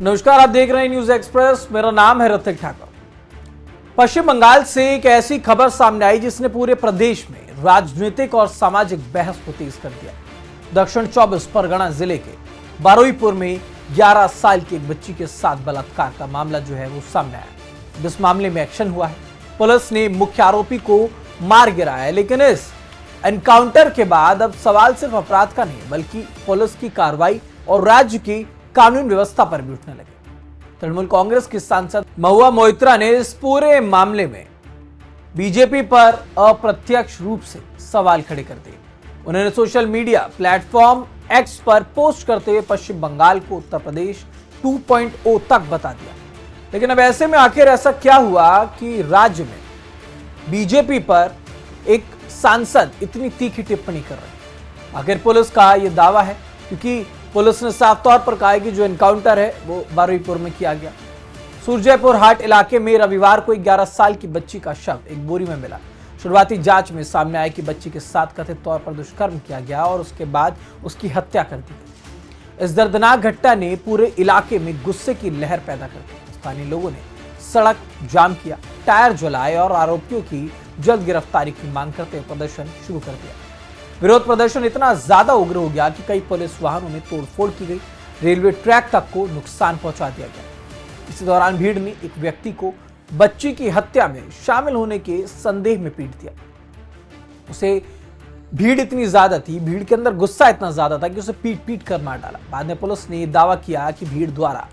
नमस्कार, आप देख रहे हैं न्यूज एक्सप्रेस। मेरा नाम है ऋतिक ठाकुर। पश्चिम बंगाल से एक ऐसी खबर सामने आई जिसने पूरे प्रदेश में राजनीतिक और सामाजिक बहस को तेज कर दिया। दक्षिण 24 परगना जिले के बारुईपुर में 11 साल की एक बच्ची के साथ बलात्कार का मामला जो है वो सामने आया। इस मामले में एक्शन हुआ है। पुलिस ने मुख्य आरोपी को मार गिराया है, लेकिन इस एनकाउंटर के बाद अब सवाल सिर्फ अपराध का नहीं बल्कि पुलिस की कार्रवाई और राज्य की कानून व्यवस्था पर भी उठने लगे। तृणमूल कांग्रेस की सांसद महुआ मोइत्रा ने इस पूरे मामले में बीजेपी पर अप्रत्यक्ष रूप से सवाल खड़े कर दिए। उन्होंने सोशल मीडिया प्लेटफॉर्म एक्स पर पोस्ट करते हुए पश्चिम बंगाल को उत्तर प्रदेश 2.0 तक बता दिया। लेकिन अब ऐसे में आखिर ऐसा क्या हुआ कि राज्य में बीजेपी पर एक सांसद इतनी तीखी टिप्पणी कर रहे हैं? आखिर पुलिस का यह दावा है, क्योंकि पुलिस ने साफ तौर पर कहा है कि जो एनकाउंटर है वो बारुईपुर में किया गया। सुरजयपुर हाट इलाके में रविवार को 11 साल की बच्ची का शव एक बोरी में मिला। शुरुआती जांच में सामने आया कि बच्ची के साथ कथित तौर पर दुष्कर्म किया गया और उसके बाद उसकी हत्या कर दी गई। इस दर्दनाक घटना ने पूरे इलाके में गुस्से की लहर पैदा कर दी। स्थानीय लोगों ने सड़क जाम किया, टायर जलाए और आरोपियों की जल्द गिरफ्तारी की मांग करते हुए प्रदर्शन शुरू कर दिया। विरोध प्रदर्शन इतना ज्यादा उग्र हो गया कि कई पुलिस वाहनों में तोड़फोड़ की गई, रेलवे ट्रैक तक को नुकसान पहुंचा दिया गया। इसी दौरान भीड़ ने एक व्यक्ति को बच्ची की हत्या में शामिल होने के संदेह में पीट दिया। उसे भीड़ इतनी ज्यादा थी, भीड़ के अंदर गुस्सा इतना ज्यादा था कि उसे पीट पीट कर मार डाला। बाद में पुलिस ने दावा किया कि भीड़ द्वारा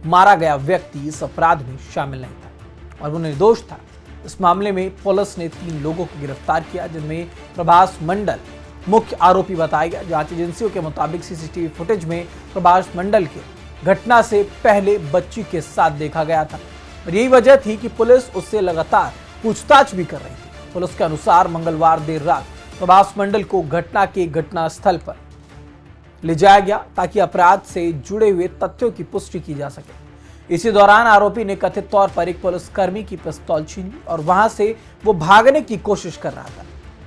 मारा गया व्यक्ति इस अपराध में शामिल नहीं था और वो निर्दोष था। इस मामले में पुलिस ने 3 लोगों को गिरफ्तार किया, जिनमें प्रभास मंडल मुख्य आरोपी बताया गया। जांच एजेंसियों के मुताबिक सीसीटीवी फुटेज में प्रभास मंडल के घटना से पहले बच्ची के साथ देखा गया था और यही वजह थी कि पुलिस उससे लगातार पूछताछ भी कर रही थी। पुलिस के अनुसार मंगलवार देर रात प्रभास मंडल को घटना के घटनास्थल पर ले जाया गया ताकि अपराध से जुड़े हुए तथ्यों की पुष्टि की जा सके। इसी दौरान आरोपी ने कथित तौर पर एक पुलिसकर्मी की पिस्तौल छीन ली और वहां से वो भागने की कोशिश कर रहा था।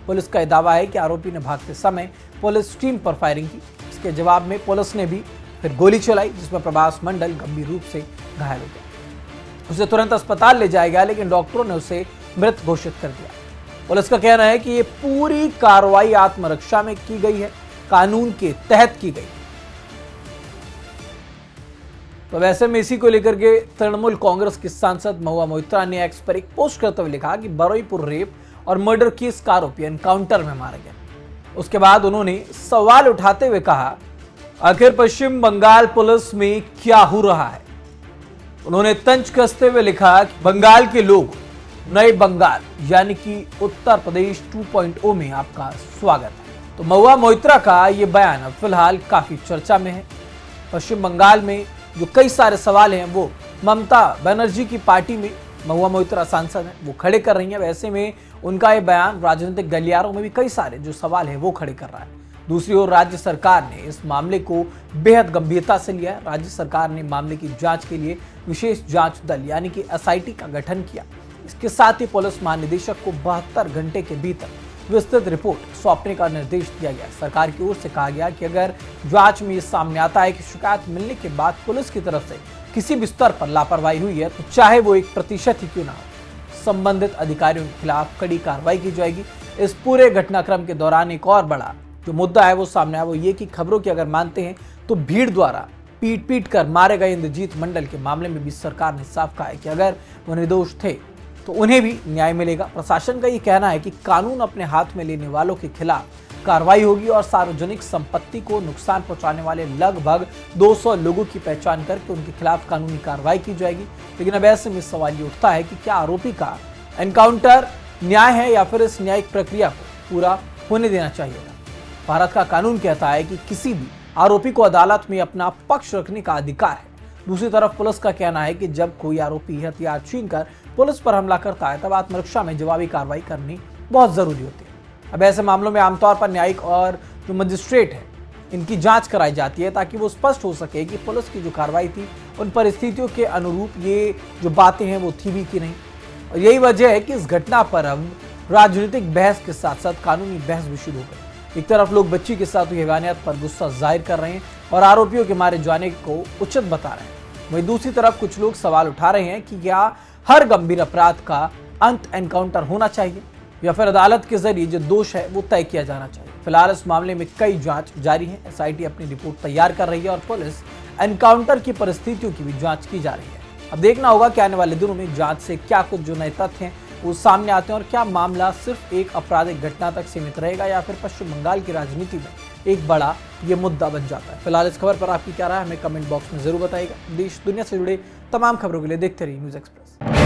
पुलिस का यह दावा है कि आरोपी ने भागते समय पुलिस टीम पर फायरिंग की। इसके जवाब में पुलिस ने भी फिर गोली चलाई, जिसमें प्रभास मंडल गंभीर रूप से घायल हो गया। उसे तुरंत अस्पताल ले जाया गया, लेकिन डॉक्टरों ने उसे मृत घोषित कर दिया। पुलिस का कहना है कि ये पूरी कार्रवाई आत्मरक्षा में की गई है, कानून के तहत की गई। तो वैसे में इसी को लेकर के तृणमूल कांग्रेस की सांसद महुआ मोइत्रा ने एक्स पर एक पोस्ट करते हुए लिखा कि बारुईपुर रेप और मर्डर केस का आरोपी एनकाउंटर में मारा गया। उसके बाद उन्होंने सवाल उठाते हुए कहा, आखिर पश्चिम बंगाल पुलिस में क्या हो रहा है? उन्होंने तंज कसते हुए लिखा कि बंगाल के लोग, नए बंगाल यानी कि उत्तर प्रदेश 2.0 में आपका स्वागत है। तो महुआ मोइत्रा का यह बयान अब फिलहाल काफी चर्चा में है। पश्चिम बंगाल में जो कई सारे सवाल हैं वो ममता बनर्जी की पार्टी में महुआ मोइत्रा सांसद हैं, वो खड़े कर रही हैं। वैसे में उनका ये बयान राजनीतिक गलियारों में भी कई सारे जो सवाल हैं वो खड़े कर रहा है। दूसरी ओर राज्य सरकार ने इस मामले को बेहद गंभीरता से लिया है। राज्य सरकार ने मामले की जांच के लिए विशेष जांच दल यानी कि एसआईटी का गठन किया। इसके साथ ही पुलिस महानिदेशक को 72 घंटे के भीतर विस्तृत रिपोर्ट सौंपने का निर्देश दिया गया। सरकार की ओर से कहा गया कि अगर जांच में ये सामने आता है कि शिकायत मिलने के बाद पुलिस की तरफ से किसी भी स्तर पर लापरवाही हुई है, तो चाहे वो 1% ही क्यों ना हो, संबंधित अधिकारियों के खिलाफ कड़ी कार्रवाई की जाएगी। इस पूरे घटनाक्रम के दौरान एक और बड़ा जो मुद्दा है वो सामने आया, वो ये कि खबरों की अगर मानते हैं तो भीड़ द्वारा पीट पीट कर मारे गए इंद्रजीत मंडल के मामले में भी सरकार ने साफ कहा है कि अगर वो निर्दोष थे तो उन्हें भी न्याय मिलेगा। प्रशासन का ये कहना है कि कानून अपने हाथ में लेने वालों के खिलाफ कार्रवाई होगी और सार्वजनिक संपत्ति को नुकसान पहुंचाने वाले लगभग 200 लोगों की पहचान करके उनके खिलाफ कानूनी कार्रवाई की जाएगी। लेकिन अब ऐसे में सवाल ये उठता है कि क्या आरोपी का एनकाउंटर न्याय है या फिर इस न्यायिक प्रक्रिया को पूरा होने देना चाहिए था? भारत का कानून कहता है कि किसी भी आरोपी को अदालत में अपना पक्ष रखने का अधिकार है। दूसरी तरफ पुलिस का कहना है कि जब कोई आरोपी हथियार छीनकर पुलिस पर हमला करता है तब आत्मरक्षा में जवाबी कार्रवाई करनी बहुत जरूरी होती है। अब ऐसे मामलों में आमतौर पर न्यायिक और जो मजिस्ट्रेट है इनकी जांच कराई जाती है ताकि वो स्पष्ट हो सके कि पुलिस की जो कार्रवाई थी उन परिस्थितियों के अनुरूप ये जो बातें हैं वो थी भी कि नहीं। और यही वजह है कि इस घटना पर अब राजनीतिक बहस के साथ साथ कानूनी बहस भी शुरू हो गई। एक तरफ लोग बच्ची के साथ हुई हैवानियत पर गुस्सा जाहिर कर रहे हैं और आरोपियों के मारे जाने को उचित बता रहे हैं, वहीं दूसरी तरफ कुछ लोग सवाल उठा रहे हैं कि क्या हर गंभीर अपराध का अंत एनकाउंटर होना चाहिए या फिर अदालत के जरिए जो दोष है वो तय किया जाना चाहिए। फिलहाल इस मामले में कई जांच जारी है। एसआईटी अपनी रिपोर्ट तैयार कर रही है और पुलिस एनकाउंटर की परिस्थितियों की भी जांच की जा रही है। अब देखना होगा कि आने वाले दिनों में जांच से क्या कुछ जो नए तथ्य हैं वो सामने आते हैं और क्या मामला सिर्फ एक आपराधिक घटना तक सीमित रहेगा या फिर पश्चिम बंगाल की राजनीति में एक बड़ा ये मुद्दा बन जाता है। फिलहाल इस खबर पर आपकी क्या राय है हमें कमेंट बॉक्स में जरूर बताइएगा। देश दुनिया से जुड़े तमाम खबरों के लिए देखते रहिए न्यूज़ एक्सप्रेस।